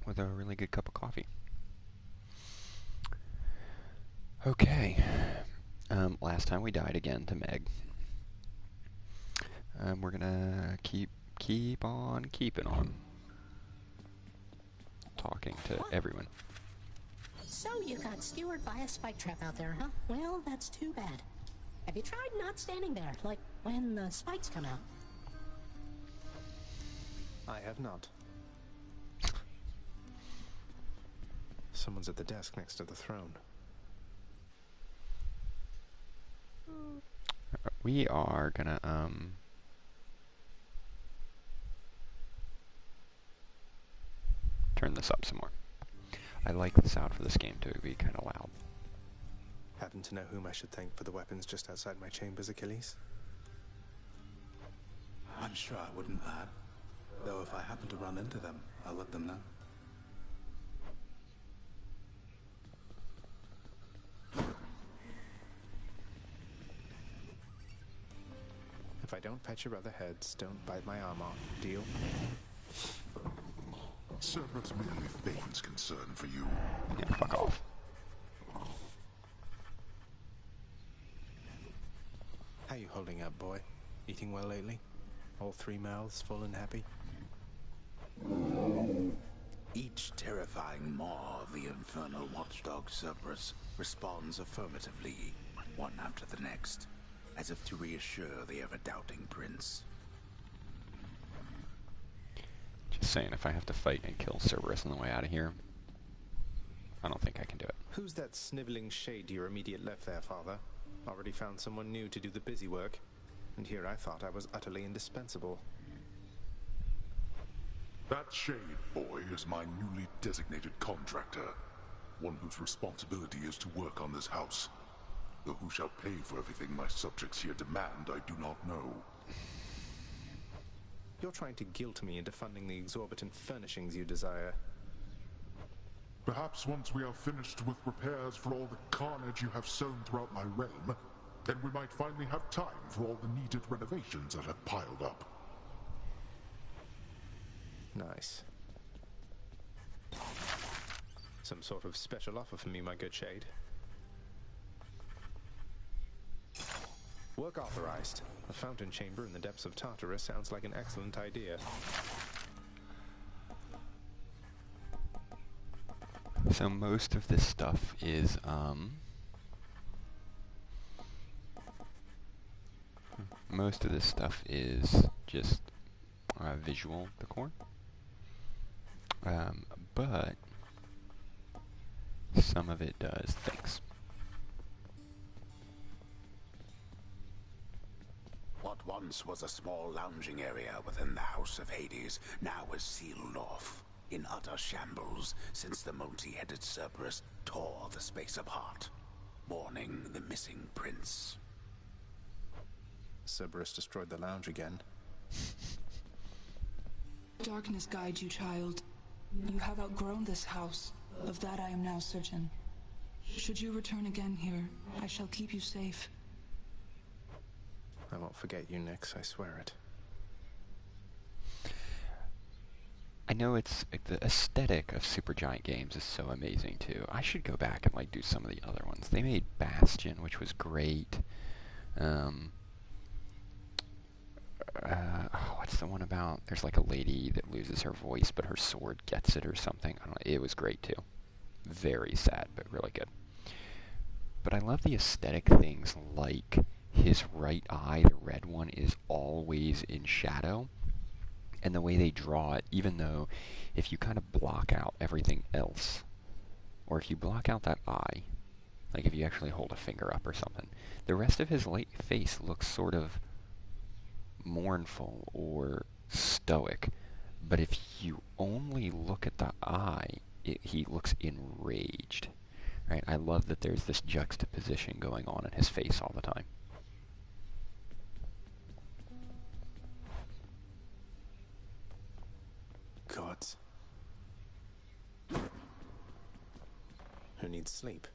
with a really good cup of coffee. Okay. Last time we died again to Meg. We're gonna keep on keeping on. Talking to everyone. So you got skewered by a spike trap out there, huh? Well, that's too bad. Have you tried not standing there, like when the spikes come out? I have not. Someone's at the desk next to the throne. We are gonna, turn this up some more. I like the sound for this game to be kind of loud. Happen to know whom I should thank for the weapons just outside my chambers, Achilles? I'm sure I wouldn't, lad. Though if I happen to run into them, I'll let them know. If I don't fetch your other heads, don't bite my arm off. Deal? Cerberus merely feigns concern for you. Yeah, fuck off. How you holding up, boy? Eating well lately? All three mouths full and happy? Each terrifying maw of the infernal watchdog Cerberus responds affirmatively, one after the next, as if to reassure the ever-doubting prince. Just saying, if I have to fight and kill Cerberus on the way out of here, I don't think I can do it. Who's that sniveling shade to your immediate left there, father? Already found someone new to do the busy work, and here I thought I was utterly indispensable. That shade, boy, is my newly designated contractor. One whose responsibility is to work on this house. Though who shall pay for everything my subjects here demand, I do not know. You're trying to guilt me into funding the exorbitant furnishings you desire. Perhaps once we are finished with repairs for all the carnage you have sown throughout my realm, then we might finally have time for all the needed renovations that have piled up. Nice. Some sort of special offer for me, my good shade. Work authorized. A fountain chamber in the depths of Tartarus sounds like an excellent idea. So most of this stuff is, just visual decor. But some of it does things. What once was a small lounging area within the House of Hades now is sealed off, in utter shambles since the multi-headed Cerberus tore the space apart, mourning the missing prince. Cerberus destroyed the lounge again. Darkness guide you, child. You have outgrown this house. Of that I am now certain. Should you return again here, I shall keep you safe. I won't forget you, Nyx, I swear it. I know it's the aesthetic of Supergiant games is so amazing too. I should go back and like do some of the other ones. They made Bastion, which was great. What's the one about? There's like a lady that loses her voice, but her sword gets it or something. I don't know. It was great too. Very sad, but really good. But I love the aesthetic things like his right eye, the red one, is always in shadow. And the way they draw it, even though if you kind of block out everything else, or if you block out that eye, like if you actually hold a finger up or something, the rest of his face looks sort of mournful or stoic. But if you only look at the eye, he looks enraged. Right? I love that there's this juxtaposition going on in his face all the time. Gods. Who needs sleep?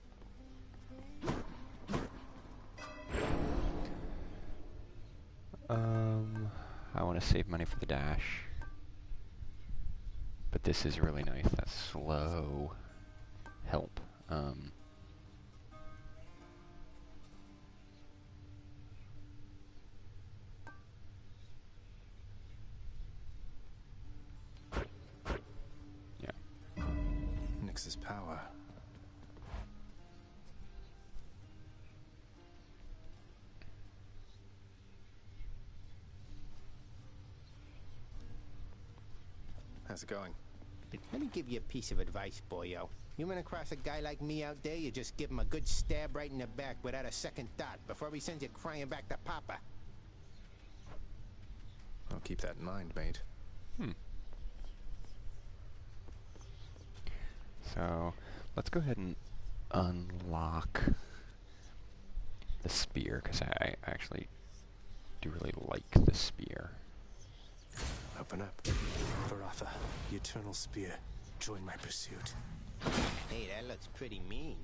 I want to save money for the dash. But But this is really nice, that slow help. Yeah. Nyx's power. How's it going? Let me give you a piece of advice, boyo. You run across a guy like me out there, you just give him a good stab right in the back without a second thought before he sends you crying back to Papa. I'll keep that in mind, mate. So, let's go ahead and unlock the spear, because I actually do really like the spear. Open up. Varatha, the Eternal Spear. Join my pursuit. Hey, that looks pretty mean.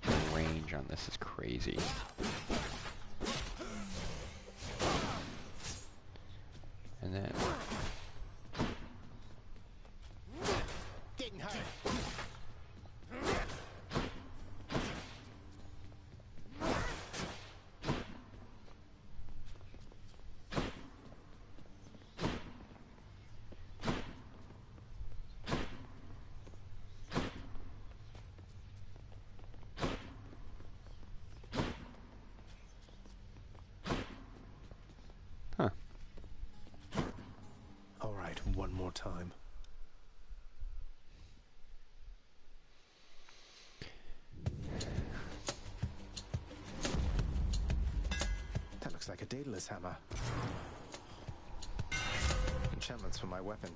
The range on this is crazy. And then... Didn't hurt. Huh. All right, one more time. That looks like a Daedalus hammer. Enchantments for my weapon.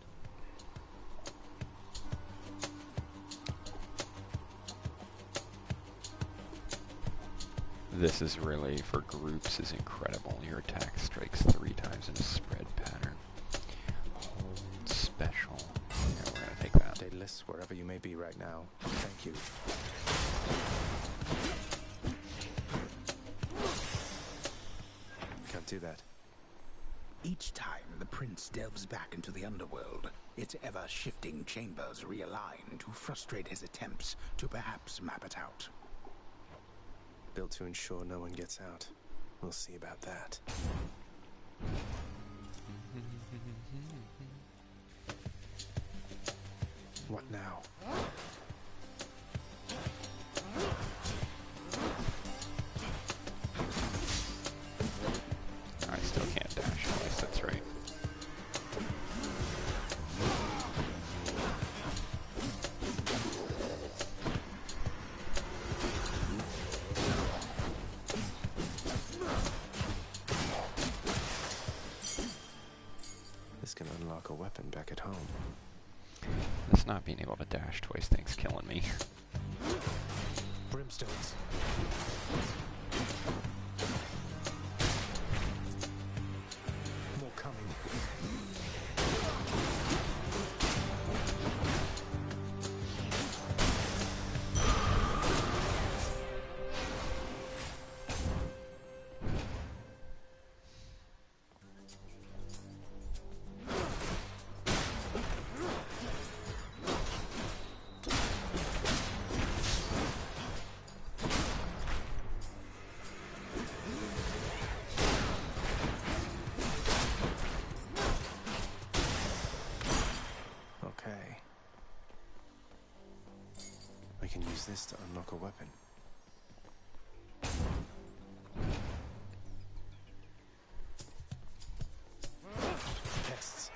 This is really, for groups, is incredible. Your attack strikes 3 times in a spread pattern. Hold special. Yeah, we're gonna take that. Daedalus, wherever you may be right now, thank you. Can't do that. Each time the prince delves back into the underworld, its ever-shifting chambers realign to frustrate his attempts to perhaps map it out. Built to ensure no one gets out. We'll see about that. What now? I still can't dash twice, that's right. This can unlock a weapon back at home. This not being able to dash twice thing's killing me. Brimstones. More coming. Okay. I can use this to unlock a weapon. Pests.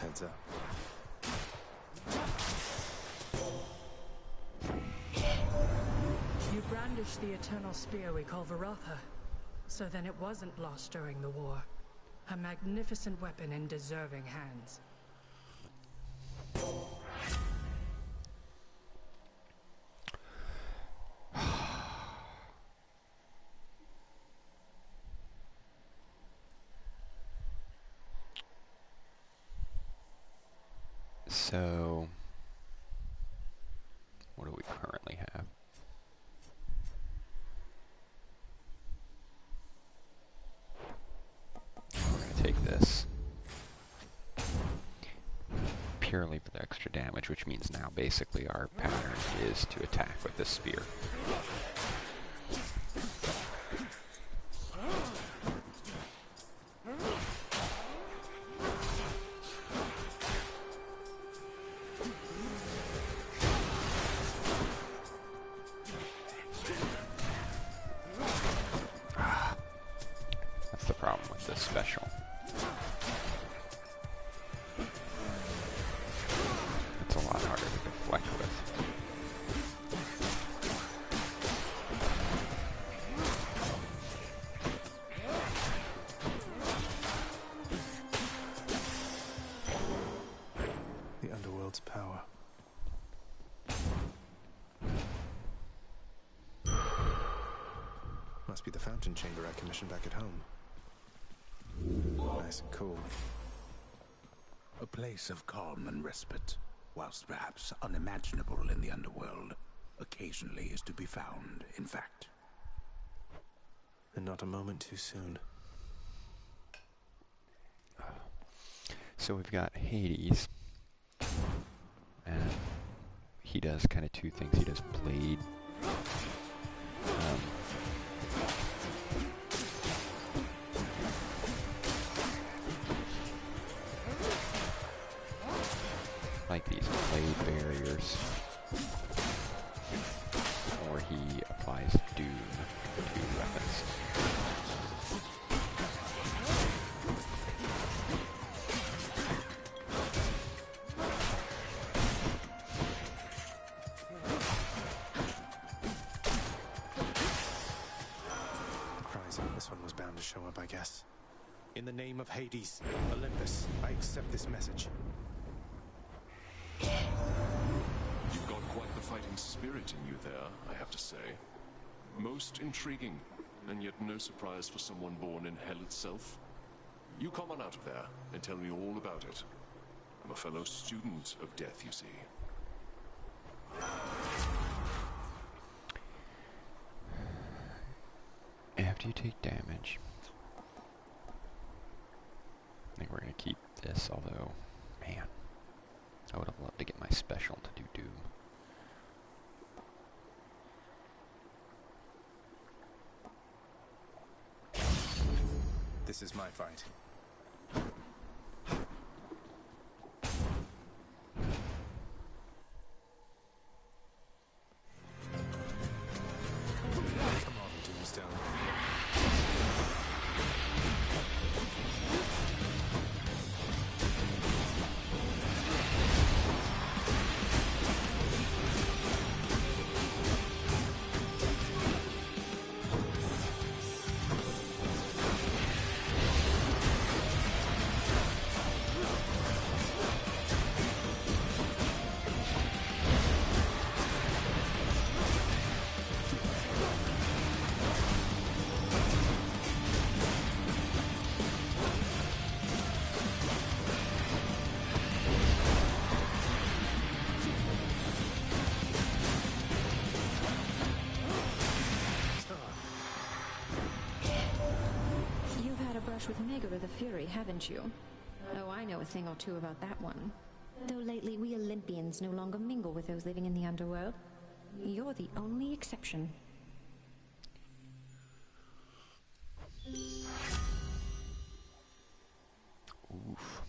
Heads up. You brandished the eternal spear we call Varatha. So then it wasn't lost during the war. A magnificent weapon in deserving hands. So... purely for the extra damage, which means now basically our pattern is to attack with the spear. That's the problem with this special. It's a lot harder to deflect with. The underworld's power. Must be the fountain chamber I commissioned back at home. Nice and cool. A place of calm and respite, whilst perhaps unimaginable in the underworld, occasionally is to be found, in fact. And not a moment too soon. So we've got Hades, and he does kind of two things. He does blade. Like these blade barriers, or he applies doom to weapons. This one was bound to show up, I guess. In the name of Hades, Olympus, I accept this message. You've got quite the fighting spirit in you there, I have to say. Most intriguing, and yet no surprise for someone born in hell itself. You come on out of there and tell me all about it. I'm a fellow student of death, you see. After you take damage, I think we're going to keep this, although, man, I would have loved to get my special to do Doom. This is my fight. Come on, Tombstone. With Megara the Fury, haven't you? Oh, I know a thing or two about that one. Though lately we Olympians no longer mingle with those living in the underworld. You're the only exception. Oof.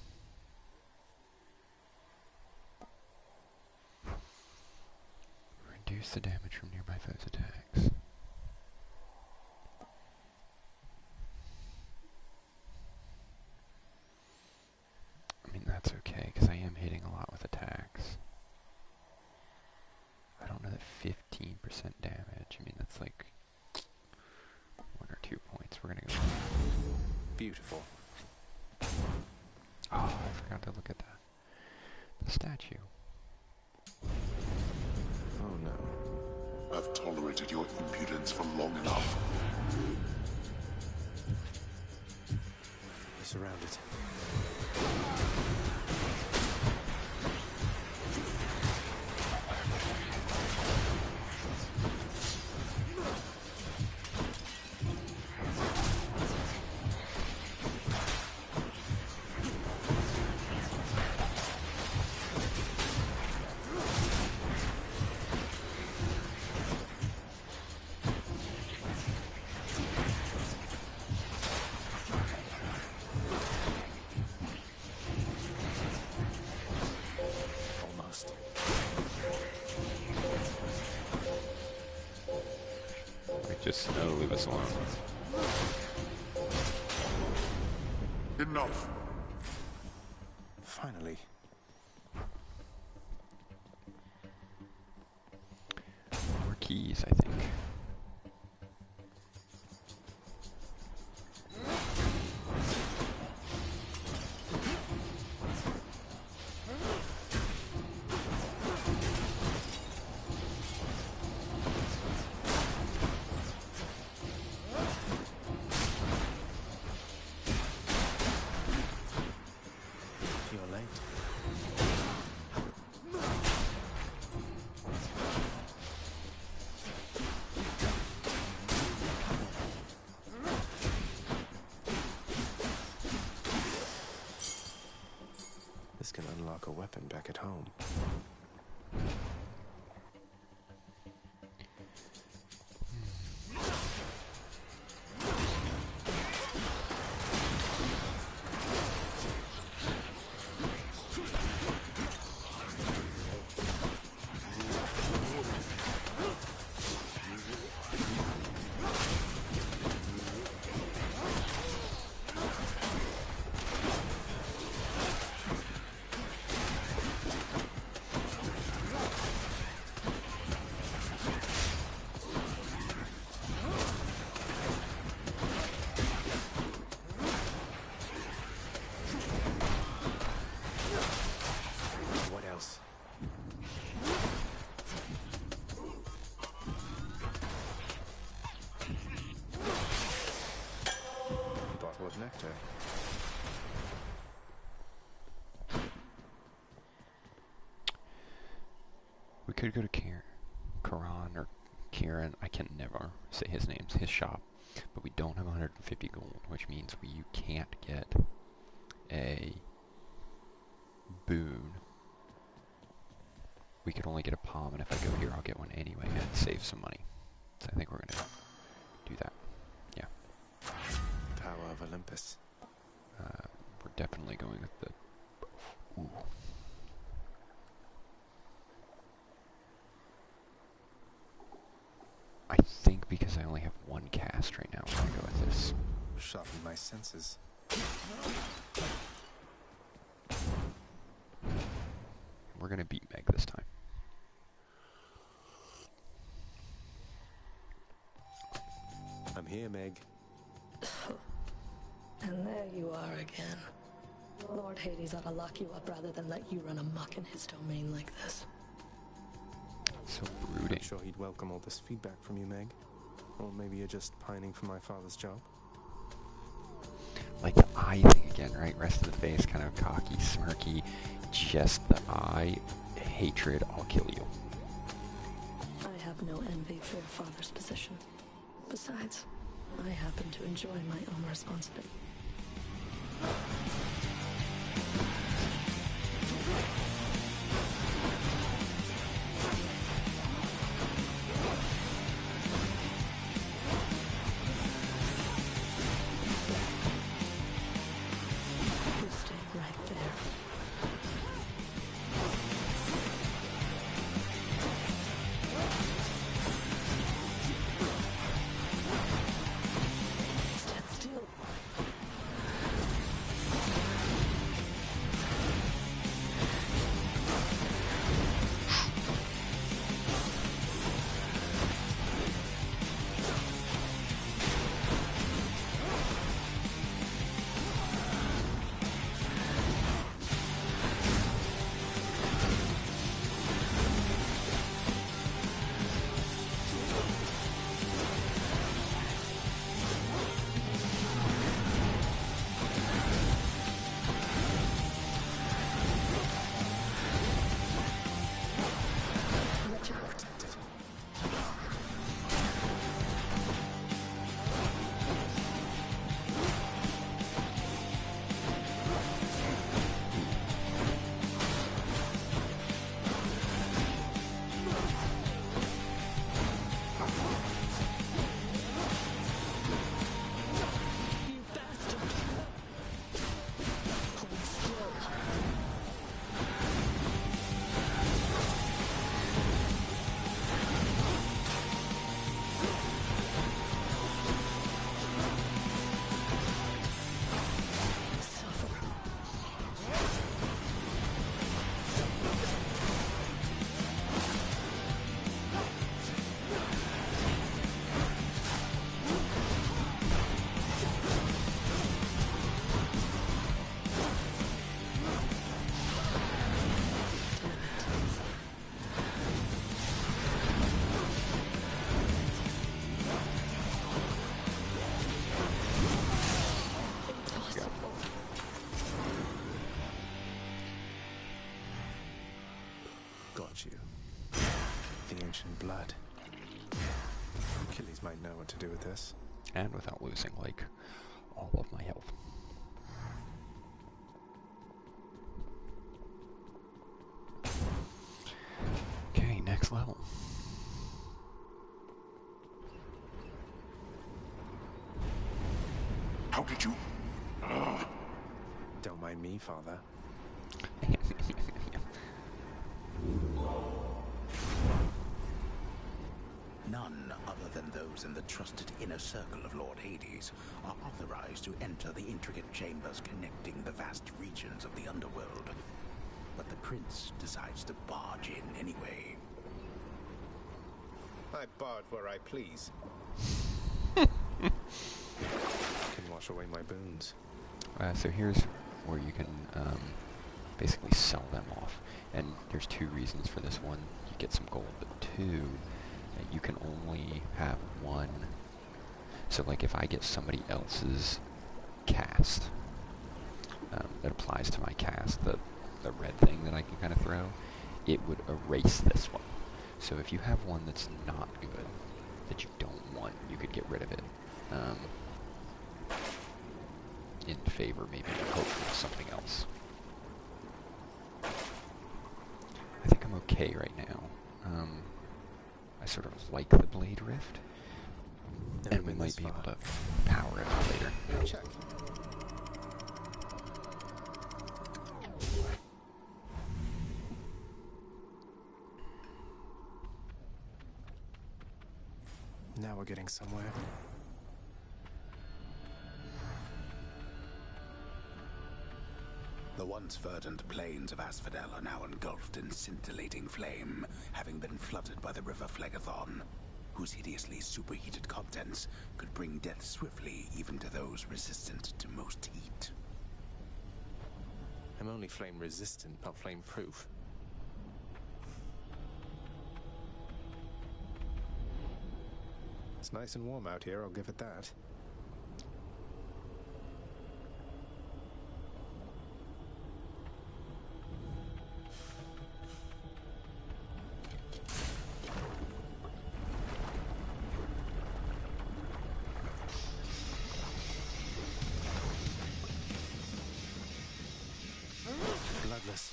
Reduce the damage from nearby foes' attacks. I mean, that's okay, because I am hitting a lot with attacks. I don't know that 15% damage, I mean, that's like 1 or 2 points. We're gonna go. Beautiful. Oh, I forgot to look at that. The statue. Oh no. I've tolerated your impudence for long enough. We're surrounded. Just leave us alone. Enough. Finally. More keys, I think. You're late. This can unlock a weapon back at home. What else? Bottle of nectar. We could go to Karan or Kieran. I can never say his name's his shop, but we don't have 150 gold, which means you can't get a boon. We could only get a palm, and if I go here, I'll get one anyway and save some money. So I think we're gonna do that. Yeah. Power of Olympus. We're definitely going with the. Ooh. I think because I only have one cast right now, I'm gonna go with this. Sharpen my senses. We're gonna beat Meg this time. I'm here, Meg. And there you are again. Lord Hades ought to lock you up rather than let you run amok in his domain like this. So brooding. I'm sure he'd welcome all this feedback from you, Meg. Or maybe you're just pining for my father's job. Like the eye thing again, right? Rest of the face kind of cocky, smirky. Just the eye. Hatred, I'll kill you. I have no envy for your father's position. Besides, I happen to enjoy my own responsibility. You stay right there. Stand still. The ancient blood. Achilles might know what to do with this. And without losing, like, all of my health. Okay, next level. How did you? Don't mind me, Father. None other than those in the trusted inner circle of Lord Hades are authorized to enter the intricate chambers connecting the vast regions of the underworld. But the prince decides to barge in anyway. I barge where I please. Can wash away my boons. So here's where you can basically sell them off. And there's two reasons for this. One, you get some gold, but two, you can only have one. So like if I get somebody else's cast, that applies to my cast, the red thing that I can kind of throw, it would erase this one. So if you have one that's not good, that you don't want, you could get rid of it. In favor, maybe, hopefully, of something else. I think I'm okay right now. I sort of like the Blade Rift, and we might be able to power it up later. Check. Now we're getting somewhere. The once verdant plains of Asphodel are now engulfed in scintillating flame, having been flooded by the river Phlegethon, whose hideously superheated contents could bring death swiftly even to those resistant to most heat. I'm only flame resistant, not flame proof. It's nice and warm out here, I'll give it that. Bloodless.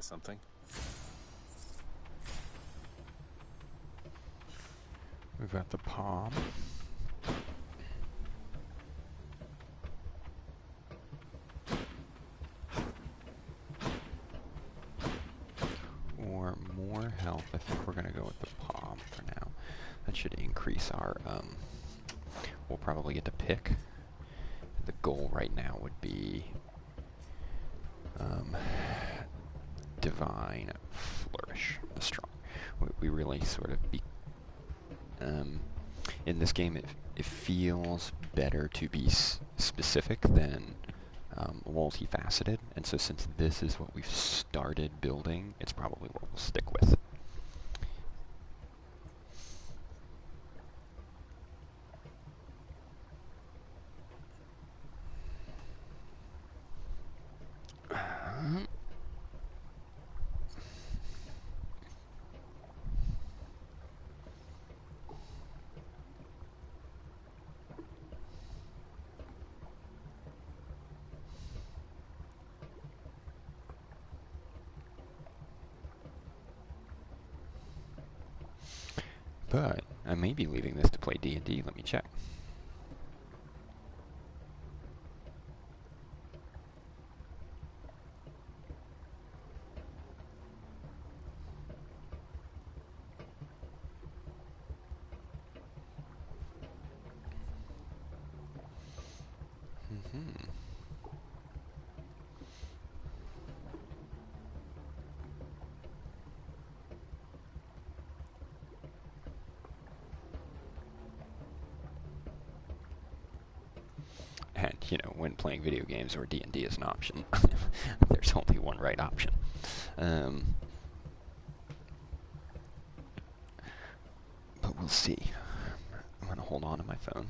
Something. We've got the palm. Or more health. I think we're gonna go with the palm for now. That should increase our, we'll probably get to pick. The goal right now would be, Divine Flourish, the strong. We really sort of in this game it feels better to be specific than multifaceted, and so since this is what we've started building, it's probably what we'll stick with. But I may be leaving this to play D&D. Let me check. And, you know, when playing video games or D&D is an option, there's only one right option. But we'll see. I'm going to hold on to my phone.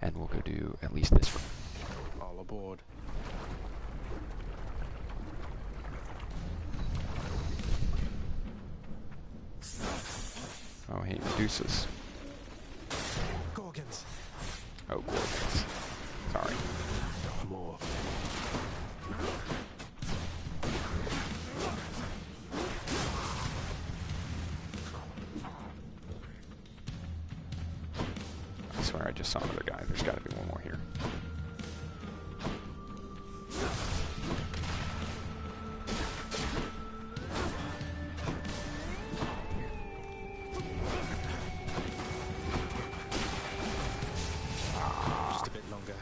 And we'll go do at least this room. All aboard. Oh, hey, Medusas. Gorgons. Oh, Gorgons. Sorry. More. I swear I just saw another guy. There's got to be one more here. Just a bit longer.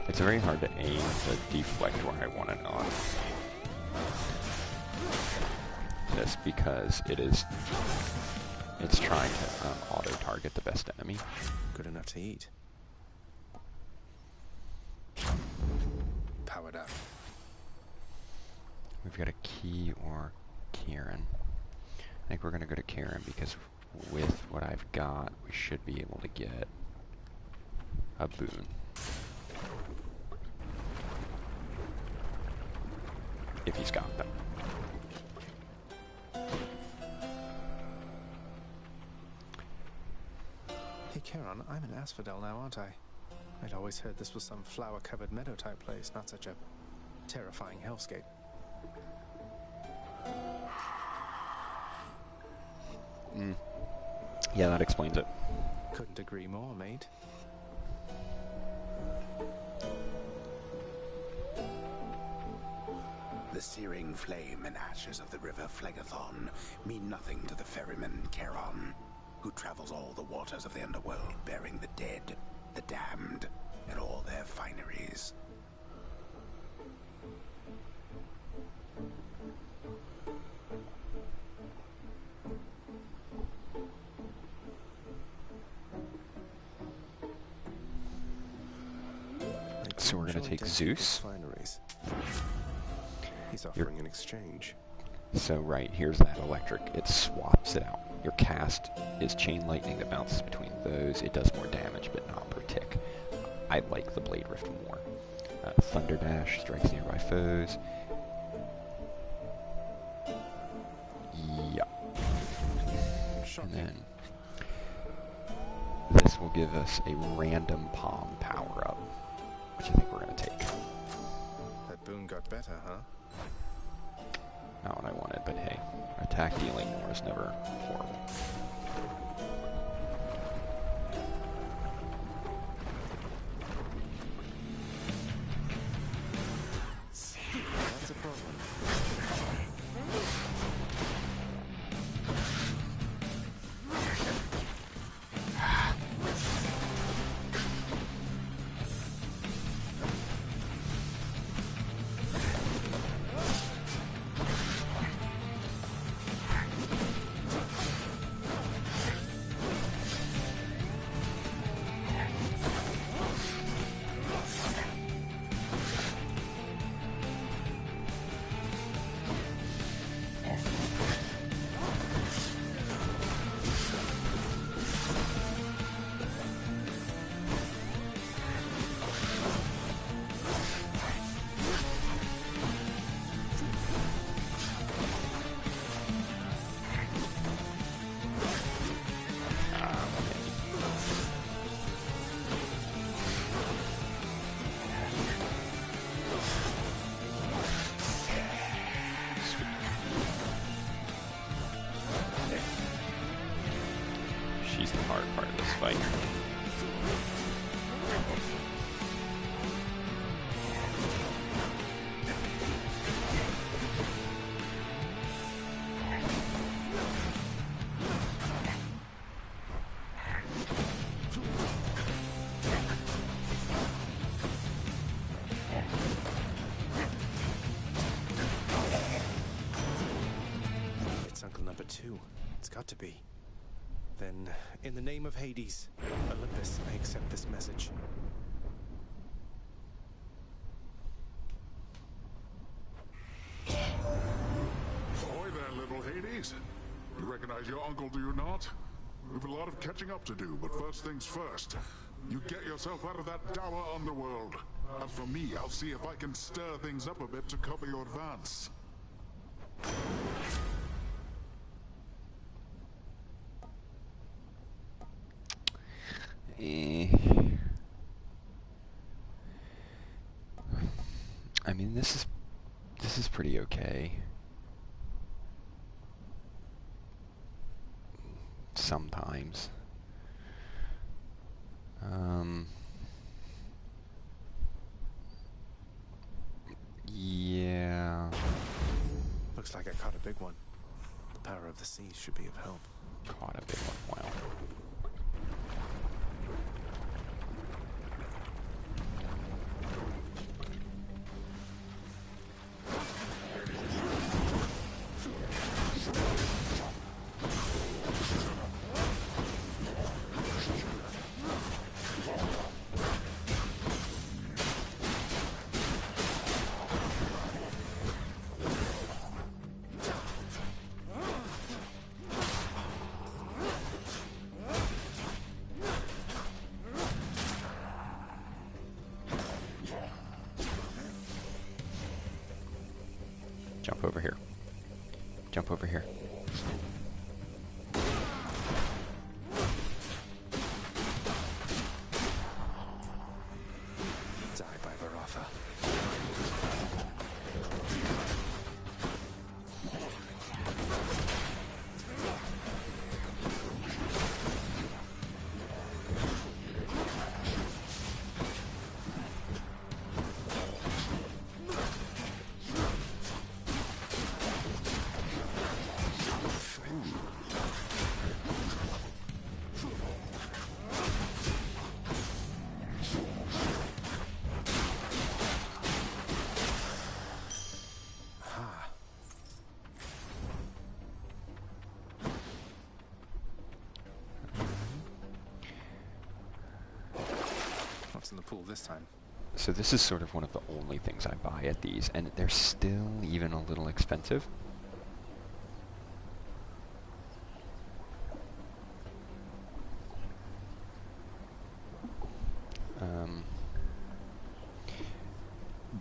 It's very hard to aim to deflect where I want it on this because it's trying to auto-target the best enemy. Good enough to eat. Powered up. We've got a Key or Kieran. I think we're going to go to Kieran because with what I've got, we should be able to get a boon. If he's got them. Hey, Charon, I'm in Asphodel now, aren't I? I'd always heard this was some flower-covered meadow-type place, not such a terrifying hellscape. Yeah, that explains it. Couldn't agree more, mate. The searing flame and ashes of the river Phlegethon mean nothing to the ferryman Charon, who travels all the waters of the underworld bearing the dead, the damned, and all their fineries. So we're going to take Zeus. Fineries. He's offering an exchange. So right, here's that electric. It swaps it out. Your cast is Chain Lightning that bounces between those. It does more damage, but not per tick. I like the Blade Rift more. Thunder Dash strikes nearby foes. Yep. And then this will give us a random palm power-up, which I think we're going to take. That boon got better, huh? Not what I wanted, but hey, attack dealing more is never horrible. That's a problem. she's the hard part of this fight. It's Uncle Number 2. It's got to be. Then, in the name of Hades, Olympus, I accept this message. Ahoy there, little Hades. You recognize your uncle, do you not? We've a lot of catching up to do, but first things first. You get yourself out of that dour underworld. As for me, I'll see if I can stir things up a bit to cover your advance. I mean, this is pretty okay. Sometimes. Yeah. Looks like I caught a big one. The power of the seas should be of help. Caught a big one, wow. Jump over here. Jump over here. Die by Varatha. What's in the pool this time? So this is sort of one of the only things I buy at these, and they're still even a little expensive.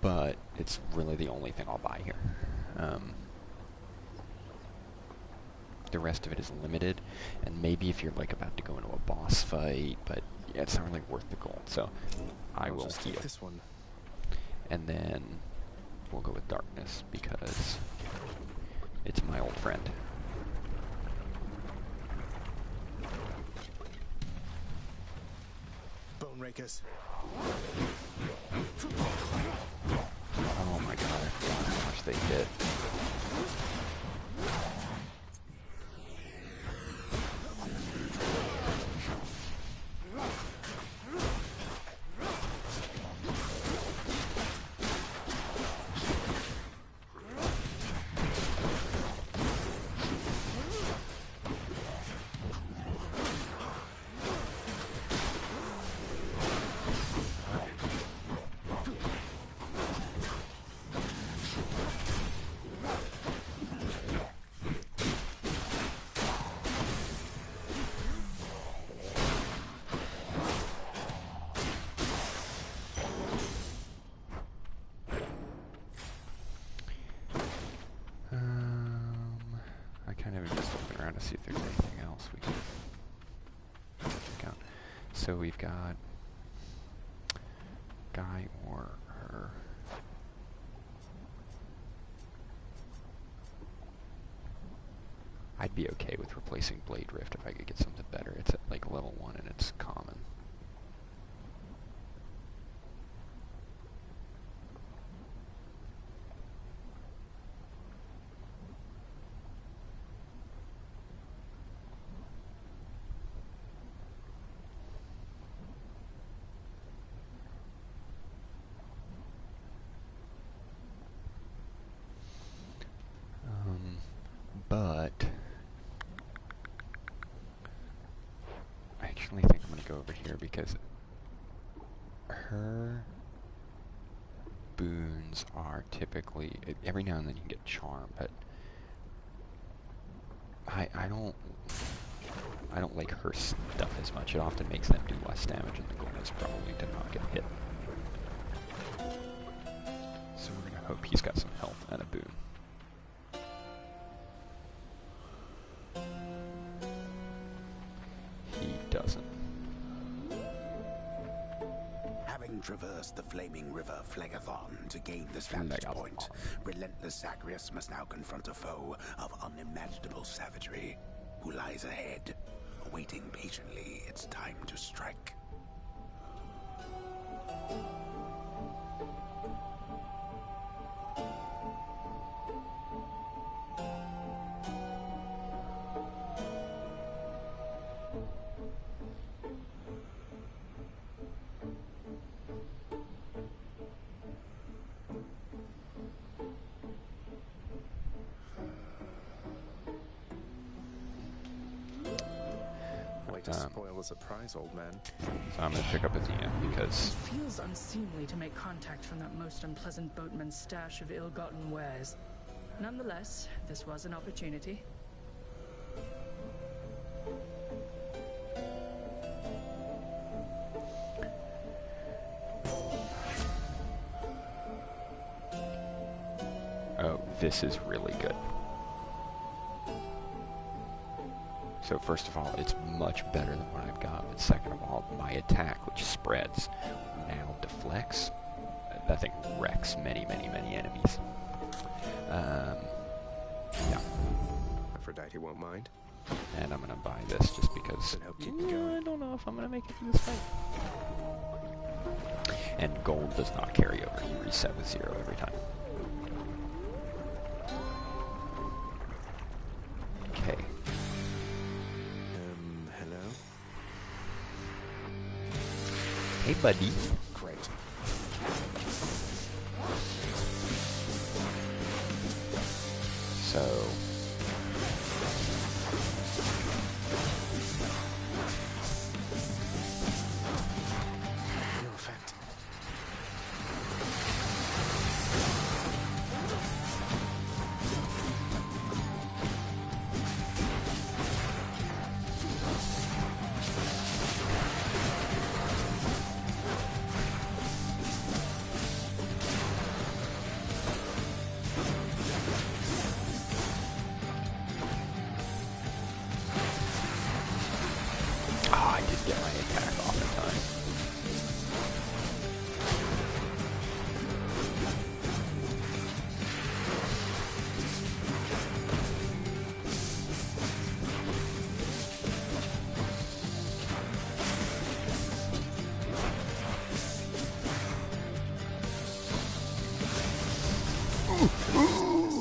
But it's really the only thing I'll buy here. The rest of it is limited, and maybe if you're like about to go into a boss fight, but yeah, it's not really worth the gold, so I will just heal. take this one. And then we'll go with darkness because it's my old friend. Bone rakers. Oh my god, I forgot how much they hit. To see if there's anything else we can check out. So we've got guy or her. I'd be okay with replacing Blade Rift if I could get something better. It's at like kill one and it's common. But I actually think I'm going to go over here because her boons are typically, every now and then you can get charm, but I don't like her stuff as much. It often makes them do less damage, and the goal is probably to not get hit. So we're going to hope he's got some health and a boon. He doesn't. Having traversed the flaming river Phlegethon to gain this vantage point, relentless Zagreus must now confront a foe of unimaginable savagery who lies ahead, awaiting patiently its time to strike. Way to spoil the surprise, old man. So I'm going to pick up Athena because It feels unseemly to make contact from that most unpleasant boatman's stash of ill-gotten wares. Nonetheless, this was an opportunity. oh, this is really good. So first of all, it's much better than what I've got, but second of all, my attack, which spreads, now deflects. That thing wrecks many, many, many enemies. Yeah. Aphrodite won't mind. And I'm gonna buy this just because I don't know if I'm gonna make it through this fight. And gold does not carry over. You reset with 0 every time. Okay. Hello? Hey, buddy. Great. So... No effect. I did get my attack off in time.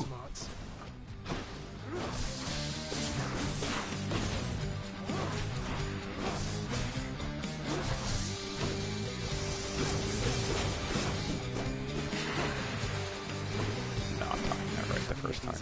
Smarts. Not timing that right the first time.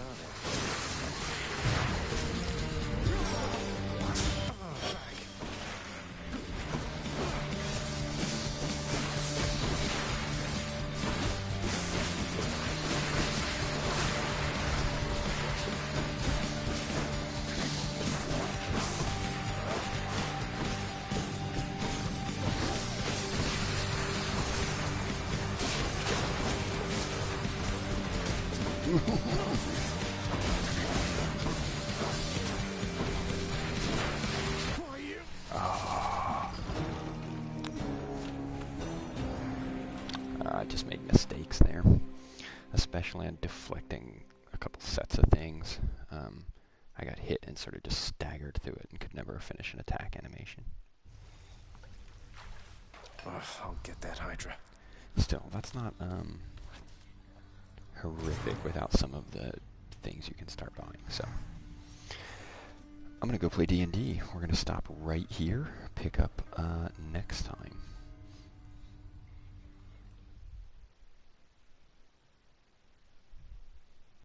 I just made mistakes there, especially on deflecting a couple sets of things. I got hit and sort of just staggered through it and could never finish an attack animation. Ugh, I'll get that Hydra. Still, that's not horrific without some of the things you can start buying. So I'm gonna go play D&D. We're gonna stop right here. Pick up next time.